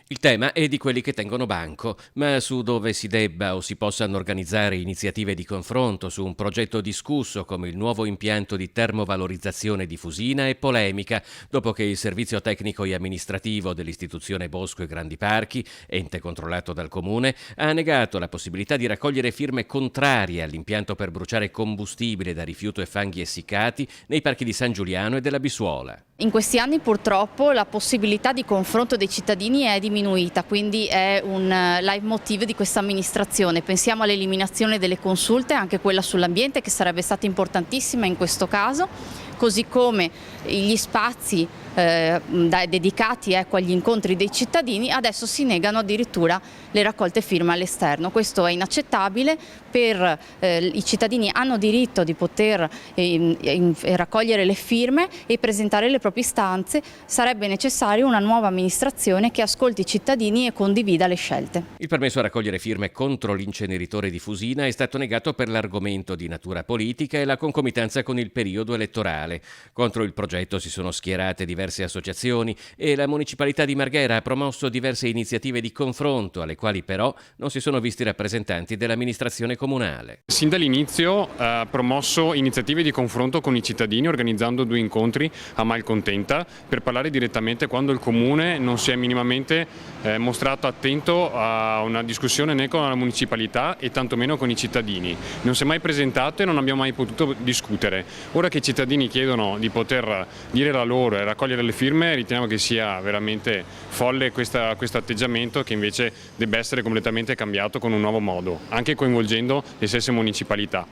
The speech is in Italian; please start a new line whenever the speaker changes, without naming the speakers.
Il tema è di quelli che tengono banco, ma su dove si debba o si possano organizzare iniziative di confronto su un progetto discusso come il nuovo impianto di termovalorizzazione di Fusina è polemica, dopo che il servizio tecnico e amministrativo dell'istituzione Bosco e Grandi Parchi, ente controllato dal comune, ha negato la possibilità di raccogliere firme contrarie all'impianto per bruciare combustibile da rifiuto e fanghi essiccati nei parchi di San Giuliano e della Bissuola.
In questi anni purtroppo la possibilità di confronto dei cittadini è diminuita, quindi è un leitmotiv di questa amministrazione. Pensiamo all'eliminazione delle consulte, anche quella sull'ambiente che sarebbe stata importantissima in questo caso, così come gli spazi dedicati agli incontri dei cittadini, adesso si negano addirittura le raccolte firme all'esterno. Questo è inaccettabile, i cittadini hanno diritto di poter raccogliere le firme e presentare le proprie istanze. Sarebbe necessaria una nuova amministrazione che ascolti i cittadini e condivida le scelte.
Il permesso a raccogliere firme contro l'inceneritore di Fusina è stato negato per l'argomento di natura politica e la concomitanza con il periodo elettorale. Contro il progetto si sono schierate diverse associazioni e la municipalità di Marghera ha promosso diverse iniziative di confronto, alle quali però non si sono visti rappresentanti dell'amministrazione comunale.
Sin dall'inizio ha promosso iniziative di confronto con i cittadini, organizzando 2 incontri a Malcontenta per parlare direttamente quando il comune non si è minimamente mostrato attento a una discussione né con la municipalità e tantomeno con i cittadini. Non si è mai presentato e non abbiamo mai potuto discutere. Ora che i cittadini chiedono di poter dire la loro e raccogliere le firme, riteniamo che sia veramente folle questo atteggiamento, che invece debba essere completamente cambiato con un nuovo modo, anche coinvolgendo le stesse municipalità.